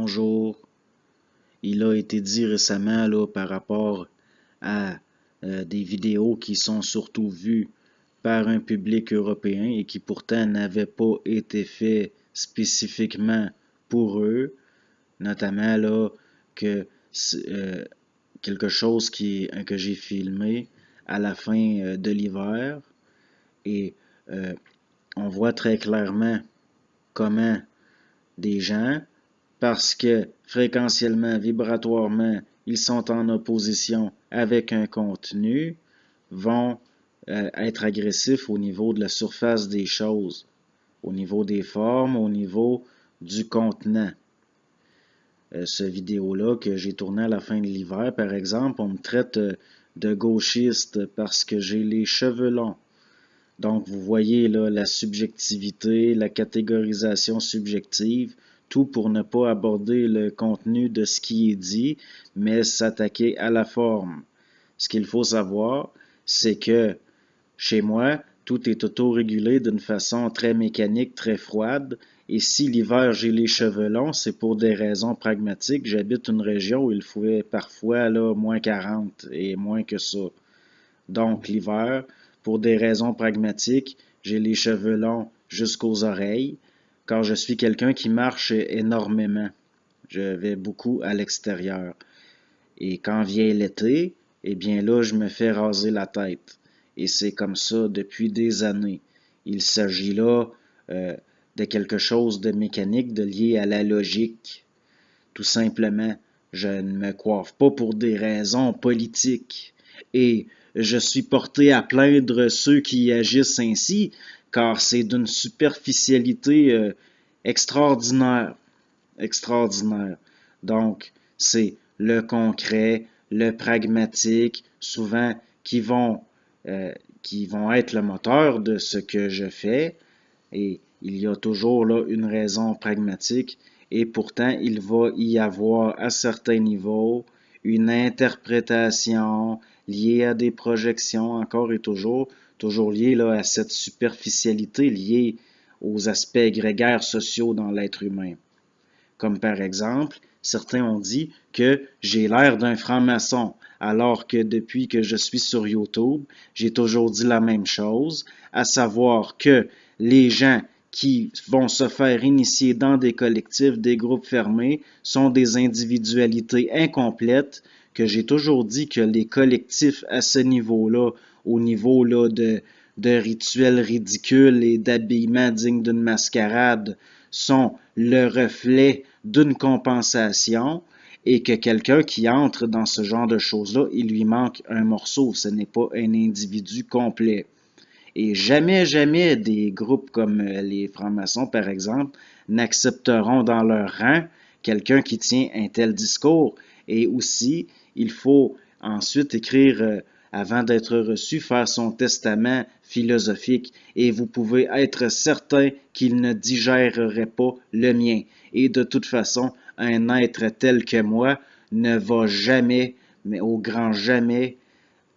Bonjour. Il a été dit récemment là, par rapport à des vidéos qui sont surtout vues par un public européen et qui pourtant n'avaient pas été faites spécifiquement pour eux, notamment là que quelque chose que j'ai filmé à la fin de l'hiver et on voit très clairement comment des gens, parce que fréquentiellement, vibratoirement, ils sont en opposition avec un contenu, vont être agressifs au niveau de la surface des choses, au niveau des formes, au niveau du contenant. Ce vidéo-là que j'ai tourné à la fin de l'hiver, par exemple, on me traite de gauchiste parce que j'ai les cheveux longs. Donc, vous voyez là la subjectivité, la catégorisation subjective, tout pour ne pas aborder le contenu de ce qui est dit, mais s'attaquer à la forme. Ce qu'il faut savoir, c'est que chez moi, tout est autorégulé d'une façon très mécanique, très froide. Et si l'hiver j'ai les cheveux longs, c'est pour des raisons pragmatiques. J'habite une région où il fait parfois là, moins 40 et moins que ça. Donc l'hiver, pour des raisons pragmatiques, j'ai les cheveux longs jusqu'aux oreilles, car je suis quelqu'un qui marche énormément. Je vais beaucoup à l'extérieur. Et quand vient l'été, eh bien là, je me fais raser la tête. Et c'est comme ça depuis des années. Il s'agit là de quelque chose de mécanique, de lié à la logique. Tout simplement, je ne me coiffe pas pour des raisons politiques. Et je suis porté à plaindre ceux qui agissent ainsi, car c'est d'une superficialité extraordinaire. Extraordinaire. Donc, c'est le concret, le pragmatique, souvent qui vont être le moteur de ce que je fais. Et il y a toujours là une raison pragmatique et pourtant il va y avoir à certains niveaux une interprétation liée à des projections encore et toujours liée là, à cette superficialité liée aux aspects grégaires sociaux dans l'être humain. Comme par exemple, certains ont dit que j'ai l'air d'un franc-maçon, alors que depuis que je suis sur YouTube, j'ai toujours dit la même chose, à savoir que les gens qui vont se faire initier dans des collectifs, des groupes fermés, sont des individualités incomplètes, que j'ai toujours dit que les collectifs à ce niveau-là, au niveau là, de rituels ridicules et d'habillements dignes d'une mascarade, sont le reflet d'une compensation et que quelqu'un qui entre dans ce genre de choses-là, il lui manque un morceau, ce n'est pas un individu complet. Et jamais, jamais des groupes comme les francs-maçons, par exemple, n'accepteront dans leur rang quelqu'un qui tient un tel discours. Et aussi, il faut ensuite écrire, avant d'être reçu, faire son testament philosophique. Et vous pouvez être certain qu'il ne digérerait pas le mien. Et de toute façon, un être tel que moi ne va jamais, mais au grand jamais,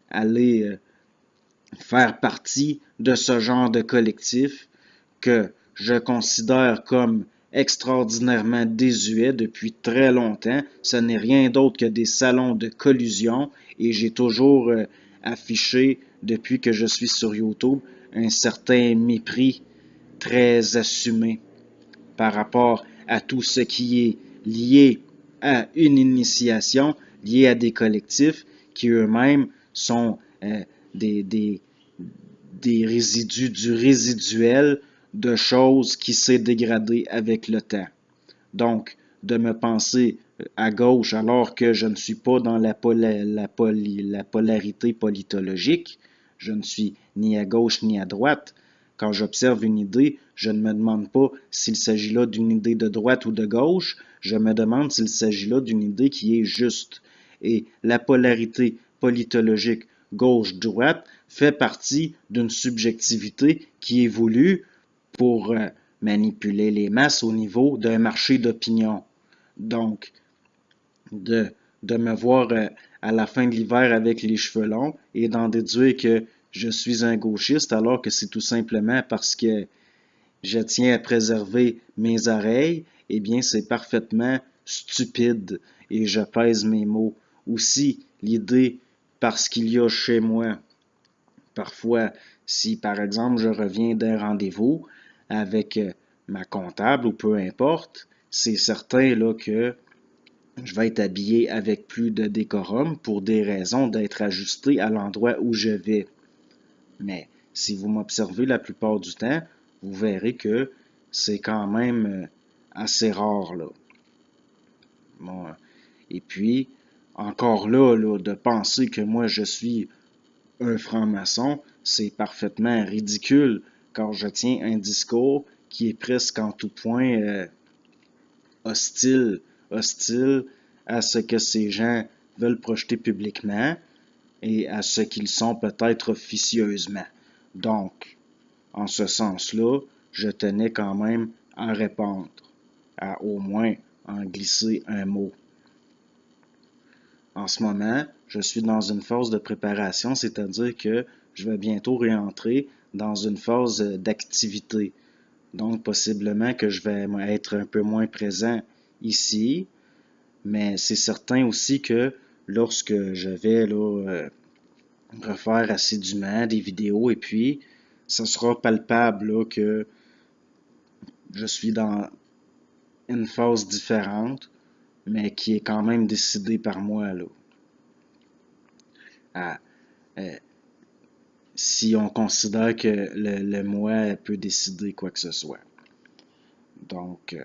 aller faire partie de ce genre de collectif que je considère comme extraordinairement désuet depuis très longtemps. Ce n'est rien d'autre que des salons de collusion et j'ai toujours affiché, depuis que je suis sur YouTube, un certain mépris très assumé par rapport à tout ce qui est lié à une initiation, lié à des collectifs qui eux-mêmes sont des, des résidus, du résiduel de choses qui s'est dégradé avec le temps. Donc, de me penser à gauche alors que je ne suis pas dans la polarité politologique, je ne suis ni à gauche ni à droite. Quand j'observe une idée, je ne me demande pas s'il s'agit là d'une idée de droite ou de gauche, je me demande s'il s'agit là d'une idée qui est juste. Et la polarité politologique gauche-droite fait partie d'une subjectivité qui évolue pour manipuler les masses au niveau d'un marché d'opinion. Donc, de, de me voir à la fin de l'hiver avec les cheveux longs et d'en déduire que je suis un gauchiste alors que c'est tout simplement parce que je tiens à préserver mes oreilles, eh bien c'est parfaitement stupide et je pèse mes mots. Aussi, l'idée, parce qu'il y a chez moi, parfois, si par exemple je reviens d'un rendez-vous avec ma comptable ou peu importe, c'est certain là que je vais être habillé avec plus de décorum pour des raisons d'être ajusté à l'endroit où je vais. Mais si vous m'observez la plupart du temps, vous verrez que c'est quand même assez rare, là. Bon, et puis, encore là, de penser que moi je suis un franc-maçon, c'est parfaitement ridicule car je tiens un discours qui est presque en tout point hostile, hostile à ce que ces gens veulent projeter publiquement et à ce qu'ils sont peut-être officieusement. Donc, en ce sens-là, je tenais quand même à répondre, à au moins en glisser un mot. En ce moment, je suis dans une phase de préparation, c'est-à-dire que je vais bientôt réentrer dans une phase d'activité. Donc, possiblement que je vais être un peu moins présent ici, mais c'est certain aussi que lorsque je vais là, refaire assidûment des vidéos et puis ça sera palpable là, que je suis dans une phase différente, mais qui est quand même décidée par moi là. À, euh, si on considère que le moi peut décider quoi que ce soit. Donc,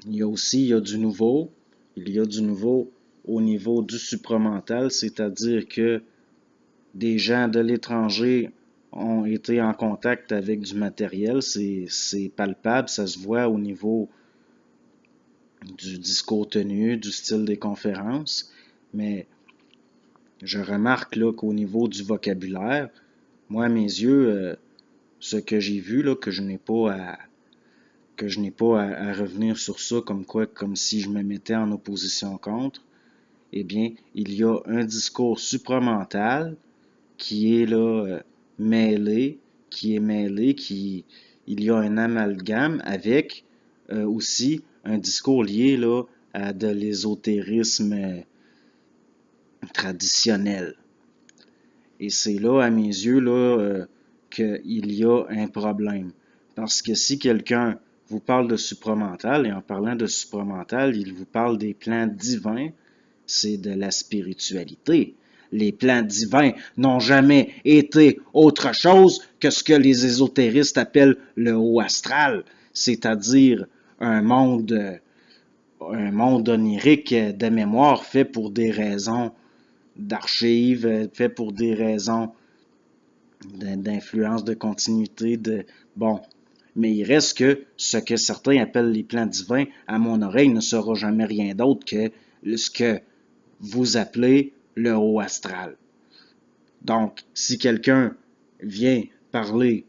il y a du nouveau. Il y a du nouveau au niveau du supramental, c'est-à-dire que des gens de l'étranger ont été en contact avec du matériel. C'est palpable, ça se voit au niveau du discours tenu, du style des conférences. Mais je remarque là qu'au niveau du vocabulaire, moi, à mes yeux, ce que j'ai vu, là, que je n'ai pas à revenir sur ça comme quoi, comme si je me mettais en opposition contre, eh bien, il y a un discours supramental qui est là mêlé, il y a un amalgame avec aussi un discours lié là à de l'ésotérisme traditionnel. Et c'est là, à mes yeux, là, qu'il y a un problème. Parce que si quelqu'un vous parle de supramental, et en parlant de supramental, il vous parle des plans divins, c'est de la spiritualité. Les plans divins n'ont jamais été autre chose que ce que les ésotéristes appellent le haut astral, c'est-à-dire un monde onirique de mémoire fait pour des raisons d'archives, fait pour des raisons d'influence, de continuité, bon. Mais il reste que ce que certains appellent les plans divins, à mon oreille, ne sera jamais rien d'autre que ce que vous appelez le haut astral. Donc, si quelqu'un vient parler,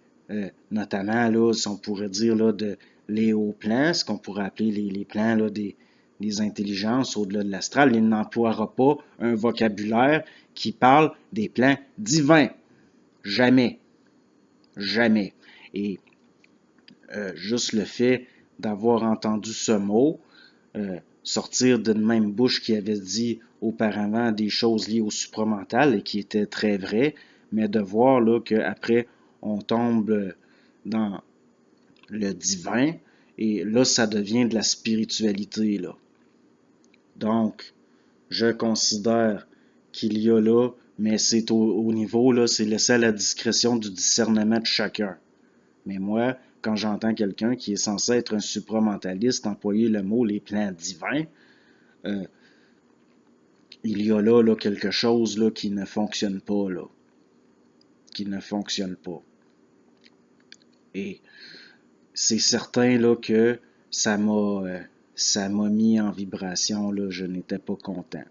notamment, là, si on pourrait dire, là, de les hauts plans, ce qu'on pourrait appeler les plans là, des intelligences au-delà de l'astral, il n'emploiera pas un vocabulaire qui parle des plans divins. Jamais. Jamais. Et juste le fait d'avoir entendu ce mot sortir d'une même bouche qui avait dit auparavant des choses liées au supramental et qui étaient très vraies, mais de voir là qu'après on tombe dans le divin et là ça devient de la spiritualité là. Donc, je considère qu'il y a là, mais c'est au niveau là, c'est laissé à la discrétion du discernement de chacun. Mais moi, quand j'entends quelqu'un qui est censé être un supramentaliste employer le mot les plans divins, euh, il y a là quelque chose là, qui ne fonctionne pas, là. Qui ne fonctionne pas. Et c'est certain là, que ça m'a mis en vibration, là, je n'étais pas content.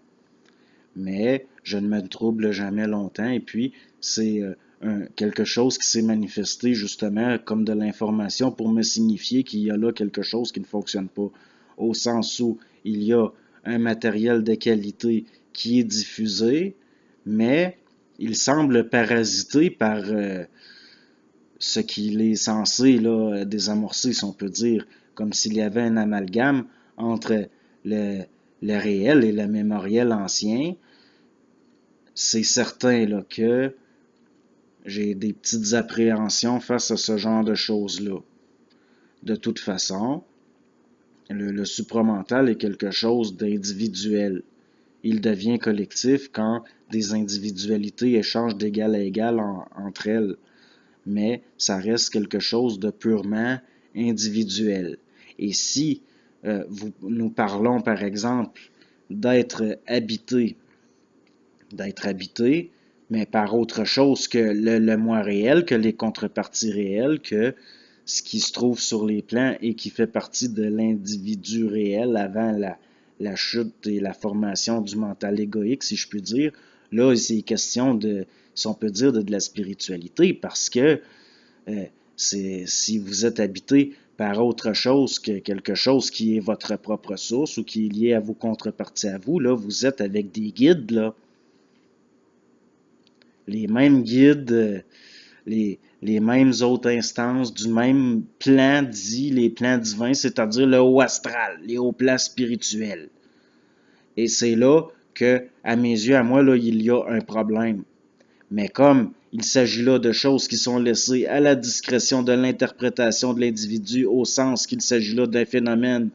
Mais je ne me trouble jamais longtemps et puis c'est quelque chose qui s'est manifesté justement comme de l'information pour me signifier qu'il y a là quelque chose qui ne fonctionne pas, au sens où il y a un matériel de qualité qui est diffusé, mais il semble parasité par ce qu'il est censé là, désamorcer, si on peut dire, comme s'il y avait un amalgame entre le, le réel et le mémoriel ancien, c'est certain là, que j'ai des petites appréhensions face à ce genre de choses-là. De toute façon, le supramental est quelque chose d'individuel. Il devient collectif quand des individualités échangent d'égal à égal entre elles, mais ça reste quelque chose de purement individuel. Et si nous parlons par exemple d'être habité, mais par autre chose que le moi réel, que les contreparties réelles, que ce qui se trouve sur les plans et qui fait partie de l'individu réel avant la chute et la formation du mental égoïque, si je puis dire. Là, c'est question de, si on peut dire, de la spiritualité, parce que si vous êtes habité par autre chose que quelque chose qui est votre propre source ou qui est lié à vos contreparties à vous, là, vous êtes avec des guides, là. Les mêmes guides, les mêmes autres instances du même plan dit, les plans divins, c'est-à-dire le haut astral, les hauts plans spirituels. Et c'est là que, à mes yeux, à moi, là, il y a un problème. Mais comme il s'agit là de choses qui sont laissées à la discrétion de l'interprétation de l'individu, au sens qu'il s'agit là d'un phénomène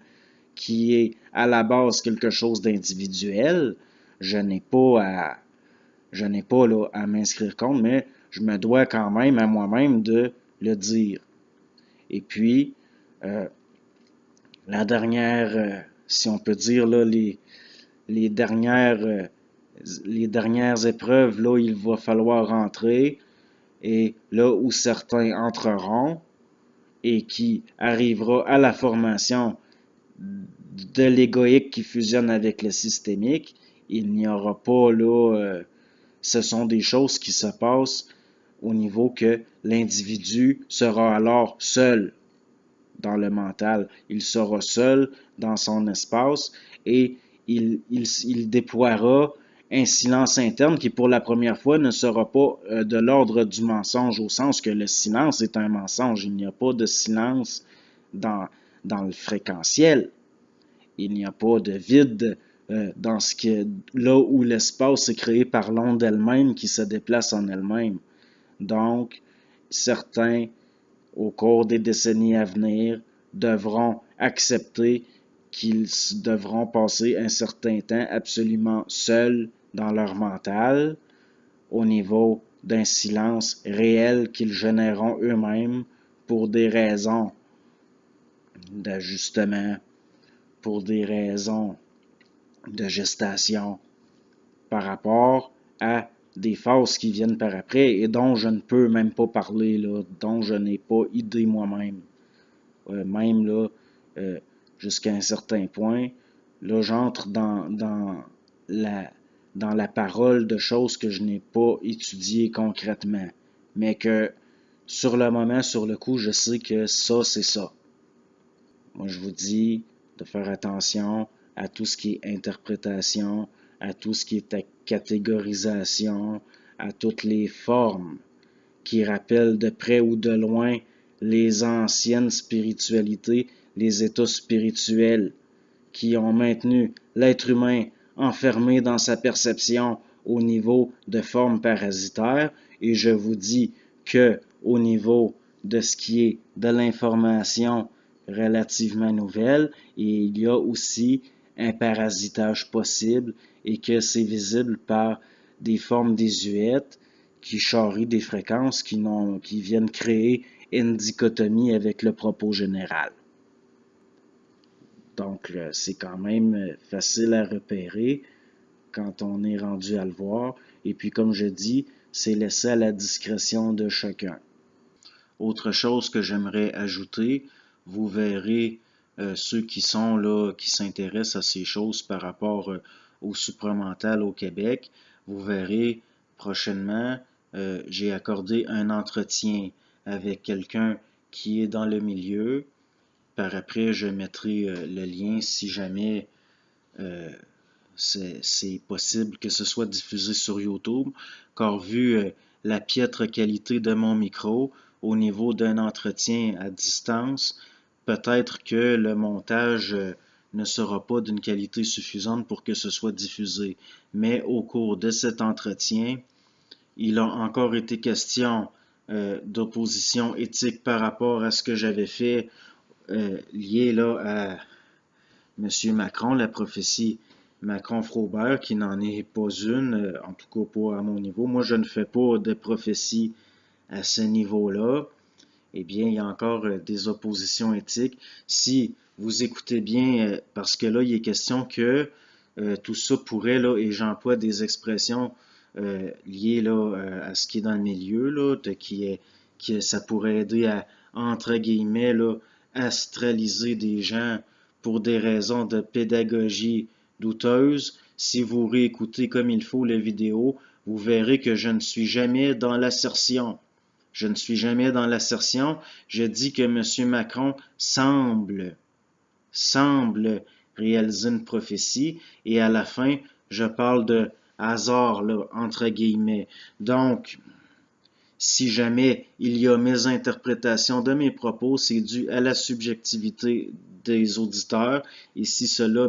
qui est à la base quelque chose d'individuel, je n'ai pas là, à m'inscrire contre, mais je me dois quand même à moi-même de le dire. Et puis, la dernière, si on peut dire, là, les dernières, les dernières épreuves, là, il va falloir rentrer, et là où certains entreront, et qui arrivera à la formation de l'égoïque qui fusionne avec le systémique, il n'y aura pas là, ce sont des choses qui se passent au niveau que l'individu sera alors seul dans le mental. Il sera seul dans son espace et il déploiera un silence interne qui, pour la première fois, ne sera pas de l'ordre du mensonge, au sens que le silence est un mensonge. Il n'y a pas de silence dans, dans le fréquentiel. Il n'y a pas de vide dans ce que, là où l'espace est créé par l'onde elle-même qui se déplace en elle-même. Donc, certains, au cours des décennies à venir, devront accepter qu'ils devront passer un certain temps absolument seuls dans leur mental, au niveau d'un silence réel qu'ils généreront eux-mêmes pour des raisons d'ajustement, pour des raisons de gestation, par rapport à des phases qui viennent par après et dont je ne peux même pas parler, là, dont je n'ai pas idée moi-même. Même là, jusqu'à un certain point, là, j'entre dans la parole de choses que je n'ai pas étudiées concrètement, mais que sur le moment, sur le coup, je sais que ça, c'est ça. Moi, je vous dis de faire attention à tout ce qui est interprétation, à tout ce qui est catégorisation, à toutes les formes qui rappellent de près ou de loin les anciennes spiritualités, les états spirituels qui ont maintenu l'être humain enfermé dans sa perception au niveau de formes parasitaires. Et je vous dis que au niveau de ce qui est de l'information relativement nouvelle, et il y a aussi un parasitage possible et que c'est visible par des formes désuètes qui charrient des fréquences qui viennent créer une dichotomie avec le propos général. Donc, c'est quand même facile à repérer quand on est rendu à le voir. Et puis, comme je dis, c'est laissé à la discrétion de chacun. Autre chose que j'aimerais ajouter, vous verrez ceux qui sont là, qui s'intéressent à ces choses par rapport au supramental au Québec, vous verrez prochainement, j'ai accordé un entretien avec quelqu'un qui est dans le milieu. Par après, je mettrai le lien si jamais c'est possible que ce soit diffusé sur YouTube, car vu la piètre qualité de mon micro au niveau d'un entretien à distance, peut-être que le montage ne sera pas d'une qualité suffisante pour que ce soit diffusé. Mais au cours de cet entretien, il a encore été question d'opposition éthique par rapport à ce que j'avais fait lié là à M. Macron, la prophétie Macron-Froubert, qui n'en est pas une, en tout cas pas à mon niveau. Moi, je ne fais pas de prophétie à ce niveau-là. Eh bien, il y a encore des oppositions éthiques. Si vous écoutez bien, parce que là, il est question que tout ça pourrait, là, et j'emploie des expressions liées là, à ce qui est dans le milieu, là, que ça pourrait aider à, entre guillemets, là, astraliser des gens pour des raisons de pédagogie douteuses. Si vous réécoutez comme il faut la vidéo, vous verrez que je ne suis jamais dans l'assertion. Je ne suis jamais dans l'assertion. Je dis que M. Macron semble réaliser une prophétie et à la fin, je parle de hasard, là, entre guillemets. Donc, si jamais il y a mésinterprétation de mes propos, c'est dû à la subjectivité des auditeurs et si cela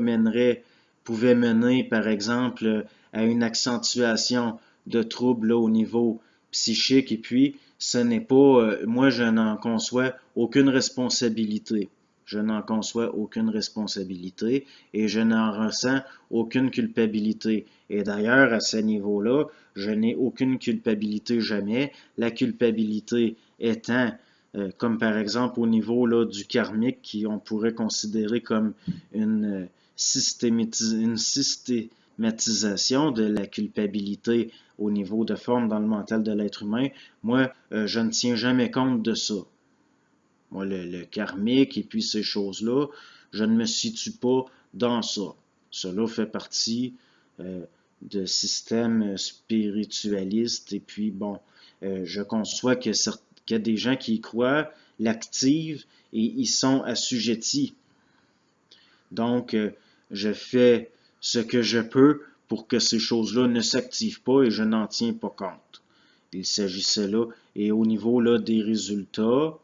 pouvait mener, par exemple, à une accentuation de troubles là, au niveau psychique et puis ce n'est pas, moi je n'en conçois aucune responsabilité. Je n'en conçois aucune responsabilité et je n'en ressens aucune culpabilité. Et d'ailleurs, à ce niveau-là, je n'ai aucune culpabilité jamais. La culpabilité étant, comme par exemple au niveau là, du karmique, qui on pourrait considérer comme une systématisation de la culpabilité au niveau de forme dans le mental de l'être humain. Moi, je ne tiens jamais compte de ça. Moi, le karmique et puis ces choses-là, je ne me situe pas dans ça. Cela fait partie de systèmes spiritualistes et puis bon, je conçois qu'il y a des gens qui y croient, l'activent et ils sont assujettis. Donc, je fais ce que je peux pour que ces choses-là ne s'activent pas et je n'en tiens pas compte. Il s'agissait là, et au niveau là, des résultats,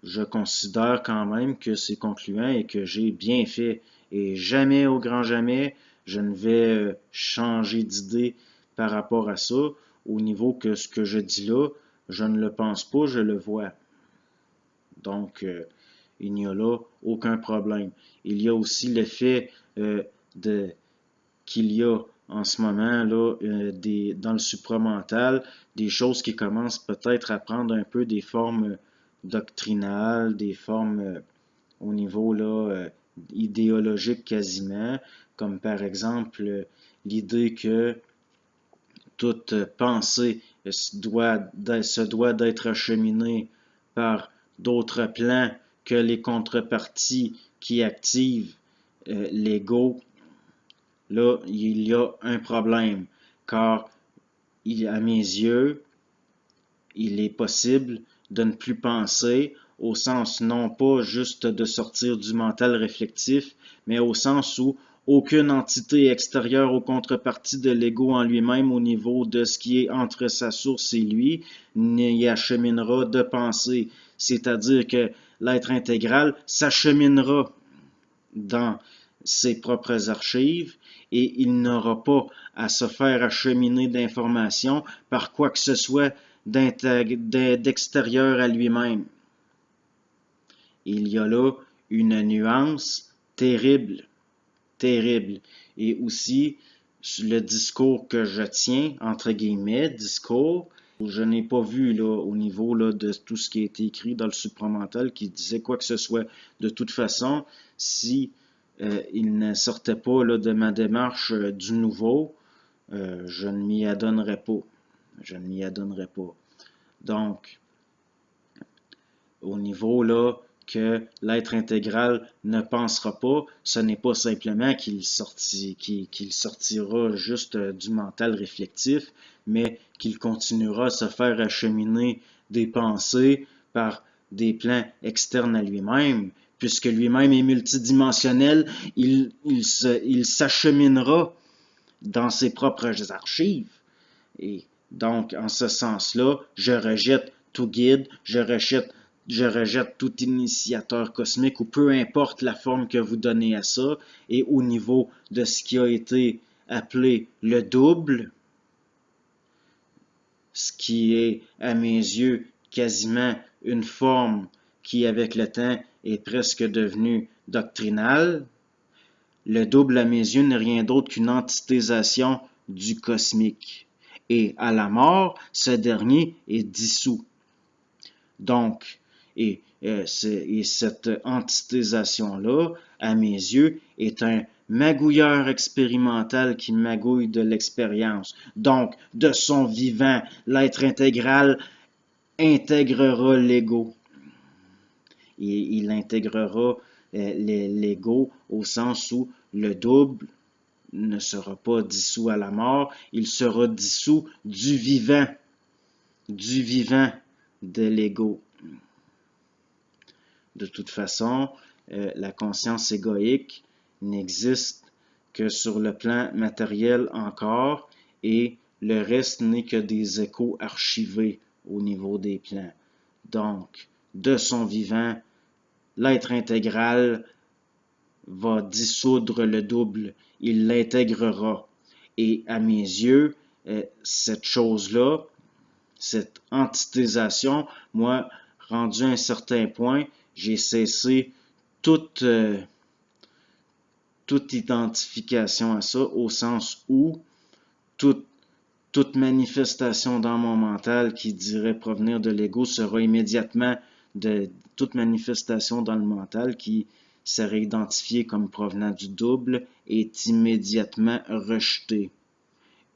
je considère quand même que c'est concluant et que j'ai bien fait. Et jamais, au grand jamais, je ne vais changer d'idée par rapport à ça, au niveau que ce que je dis là, je ne le pense pas, je le vois. Donc, il n'y a là aucun problème. Il y a aussi le fait qu'il y a en ce moment là dans le supramental des choses qui commencent peut-être à prendre un peu des formes doctrinales, des formes au niveau là idéologique quasiment, comme par exemple l'idée que toute pensée se doit d'être acheminée par d'autres plans que les contreparties qui activent l'ego. Là, il y a un problème, car à mes yeux, il est possible de ne plus penser au sens non pas juste de sortir du mental réflectif, mais au sens où aucune entité extérieure aux contreparties de l'ego en lui-même au niveau de ce qui est entre sa source et lui n'y acheminera de pensée. C'est-à-dire que l'être intégral s'acheminera dans ses propres archives et il n'aura pas à se faire acheminer d'informations par quoi que ce soit d'extérieur à lui-même. Il y a là une nuance terrible, terrible. Et aussi, le discours que je tiens, entre guillemets, discours, je n'ai pas vu là, au niveau là, de tout ce qui a été écrit dans le supramental qui disait quoi que ce soit. De toute façon, si il ne sortait pas là, de ma démarche du nouveau, je ne m'y adonnerais pas. Je ne m'y adonnerais pas. Donc, au niveau là que l'être intégral ne pensera pas, ce n'est pas simplement qu'il sortira juste du mental réflectif, mais qu'il continuera à se faire acheminer des pensées par des plans externes à lui-même, puisque lui-même est multidimensionnel, il s'acheminera dans ses propres archives. Et donc, en ce sens-là, je rejette tout guide, je rejette je rejette tout initiateur cosmique ou peu importe la forme que vous donnez à ça. Et au niveau de ce qui a été appelé le double, ce qui est à mes yeux quasiment une forme qui avec le temps est presque devenue doctrinale, le double à mes yeux n'est rien d'autre qu'une entitésation du cosmique. Et à la mort, ce dernier est dissous. Donc, cette entitésation-là, à mes yeux, est un magouilleur expérimental qui magouille de l'expérience. Donc, de son vivant, l'être intégral intégrera l'ego. Il intégrera l'ego au sens où le double ne sera pas dissous à la mort, il sera dissous du vivant de l'ego. De toute façon, la conscience égoïque n'existe que sur le plan matériel encore et le reste n'est que des échos archivés au niveau des plans. Donc, de son vivant, l'être intégral va dissoudre le double, il l'intégrera. Et à mes yeux, cette chose-là, cette entitésation, moi, rendu à un certain point, j'ai cessé toute identification à ça, au sens où toute manifestation dans mon mental qui dirait provenir de l'ego sera immédiatement toute manifestation dans le mental qui serait identifiée comme provenant du double est immédiatement rejetée.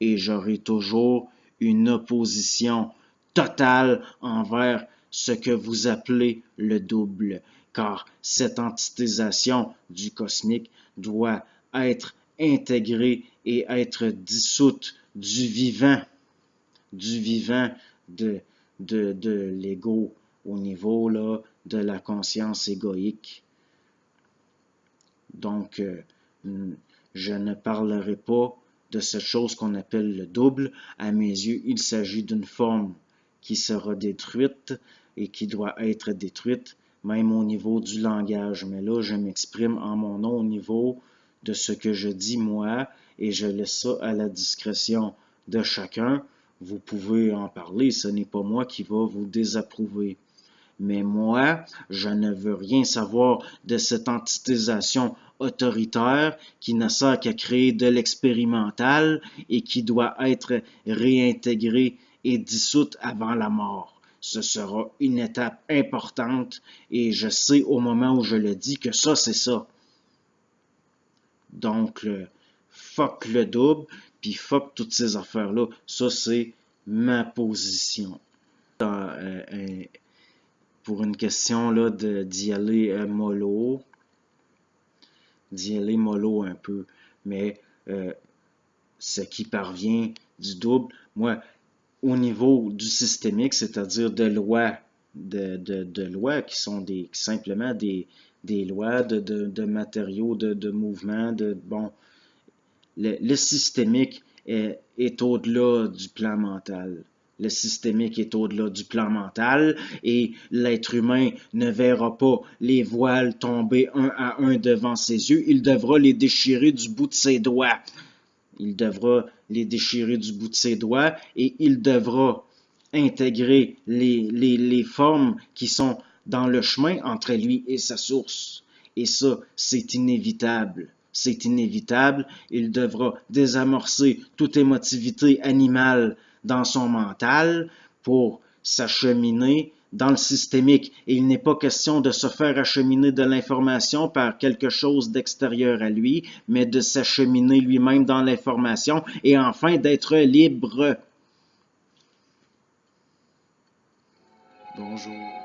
Et j'aurai toujours une opposition totale envers ce que vous appelez le double, car cette entitésation du cosmique doit être intégrée et être dissoute du vivant de l'ego au niveau là, de la conscience égoïque. Donc, je ne parlerai pas de cette chose qu'on appelle le double. À mes yeux, il s'agit d'une forme qui sera détruite et qui doit être détruite, même au niveau du langage. Mais là, je m'exprime en mon nom au niveau de ce que je dis moi et je laisse ça à la discrétion de chacun. Vous pouvez en parler, ce n'est pas moi qui va vous désapprouver. Mais moi, je ne veux rien savoir de cette entitésation autoritaire qui ne sert qu'à créer de l'expérimental et qui doit être réintégrée et dissoute avant la mort. Ce sera une étape importante et je sais au moment où je le dis que ça, c'est ça. Donc, fuck le double, puis fuck toutes ces affaires-là. Ça, c'est ma position. Pour une question là d'y aller mollo un peu, mais ce qui parvient du double, moi, au niveau du systémique, c'est-à-dire de lois, de lois qui sont simplement des lois de matériaux, de mouvements, bon, le systémique est au-delà du plan mental. Le systémique est au-delà du plan mental et l'être humain ne verra pas les voiles tomber un à un devant ses yeux. Il devra les déchirer du bout de ses doigts. Il devra les déchirer du bout de ses doigts et il devra intégrer les formes qui sont dans le chemin entre lui et sa source. Et ça, c'est inévitable. C'est inévitable. Il devra désamorcer toute émotivité animale dans son mental pour s'acheminer dans le systémique. Et il n'est pas question de se faire acheminer de l'information par quelque chose d'extérieur à lui, mais de s'acheminer lui-même dans l'information et enfin d'être libre. Bonjour.